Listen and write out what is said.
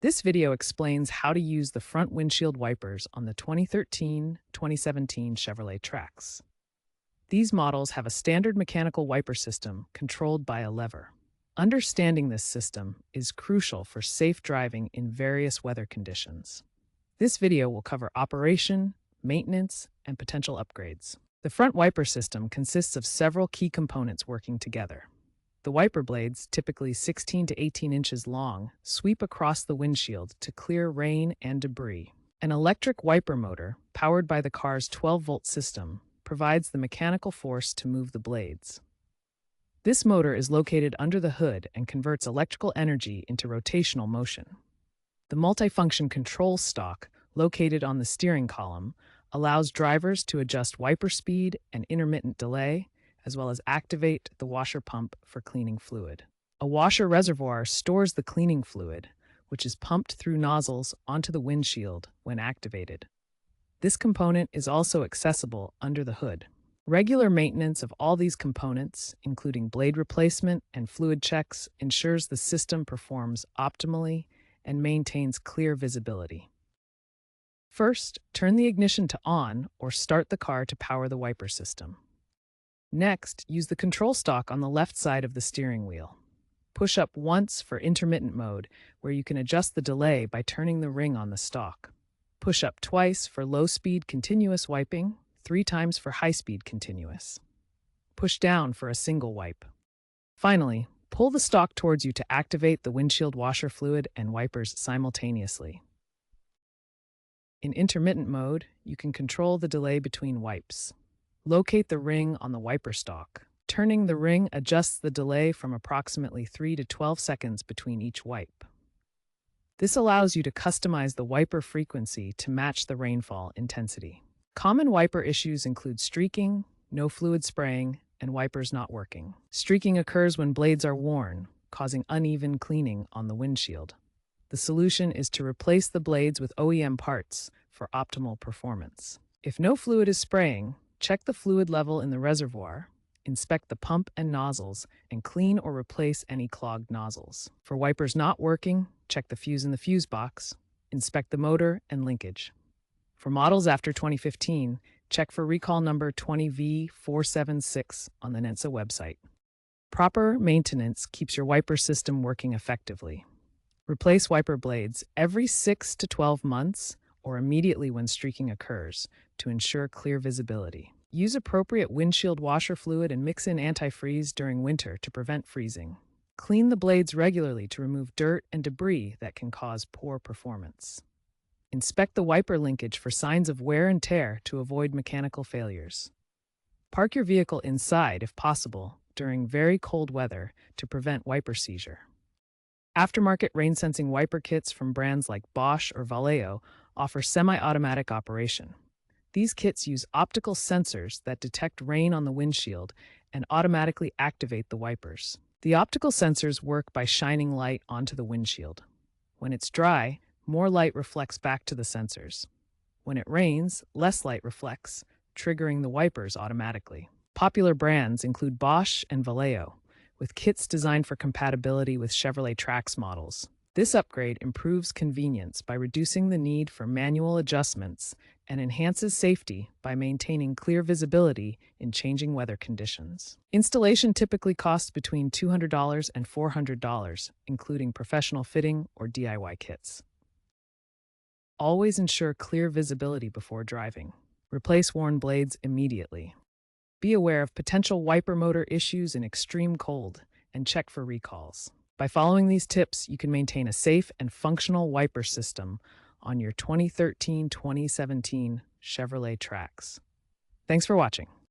This video explains how to use the front windshield wipers on the 2013-2017 Chevrolet TRAX. These models have a standard mechanical wiper system controlled by a lever. Understanding this system is crucial for safe driving in various weather conditions. This video will cover operation, maintenance, and potential upgrades. The front wiper system consists of several key components working together. The wiper blades, typically 16 to 18 inches long, sweep across the windshield to clear rain and debris. An electric wiper motor, powered by the car's 12-volt system, provides the mechanical force to move the blades. This motor is located under the hood and converts electrical energy into rotational motion. The multifunction control stalk, located on the steering column, allows drivers to adjust wiper speed and intermittent delay, as well as activate the washer pump for cleaning fluid. A washer reservoir stores the cleaning fluid, which is pumped through nozzles onto the windshield when activated. This component is also accessible under the hood. Regular maintenance of all these components, including blade replacement and fluid checks, ensures the system performs optimally and maintains clear visibility. First, turn the ignition to on or start the car to power the wiper system. Next, use the control stalk on the left side of the steering wheel. Push up once for intermittent mode, where you can adjust the delay by turning the ring on the stalk. Push up twice for low-speed continuous wiping, 3 times for high-speed continuous. Push down for a single wipe. Finally, pull the stalk towards you to activate the windshield washer fluid and wipers simultaneously. In intermittent mode, you can control the delay between wipes. Locate the ring on the wiper stalk. Turning the ring adjusts the delay from approximately 3 to 12 seconds between each wipe. This allows you to customize the wiper frequency to match the rainfall intensity. Common wiper issues include streaking, no fluid spraying, and wipers not working. Streaking occurs when blades are worn, causing uneven cleaning on the windshield. The solution is to replace the blades with OEM parts for optimal performance. If no fluid is spraying, check the fluid level in the reservoir, inspect the pump and nozzles, and clean or replace any clogged nozzles. For wipers not working, check the fuse in the fuse box, inspect the motor and linkage. For models after 2015, check for recall number 20V476 on the NHTSA website. Proper maintenance keeps your wiper system working effectively. Replace wiper blades every 6 to 12 months or immediately when streaking occurs to ensure clear visibility. Use appropriate windshield washer fluid and mix in antifreeze during winter to prevent freezing. Clean the blades regularly to remove dirt and debris that can cause poor performance. Inspect the wiper linkage for signs of wear and tear to avoid mechanical failures. Park your vehicle inside if possible during very cold weather to prevent wiper seizure. Aftermarket rain-sensing wiper kits from brands like Bosch or Vallejo offer semi-automatic operation. These kits use optical sensors that detect rain on the windshield and automatically activate the wipers. The optical sensors work by shining light onto the windshield. When it's dry, more light reflects back to the sensors. When it rains, less light reflects, triggering the wipers automatically. Popular brands include Bosch and Vallejo, with kits designed for compatibility with Chevrolet TRAX models. This upgrade improves convenience by reducing the need for manual adjustments and enhances safety by maintaining clear visibility in changing weather conditions. Installation typically costs between $200 and $400, including professional fitting or DIY kits. Always ensure clear visibility before driving. Replace worn blades immediately. Be aware of potential wiper motor issues in extreme cold and check for recalls. By following these tips, you can maintain a safe and functional wiper system on your 2013-2017 Chevrolet TRAX. Thanks for watching.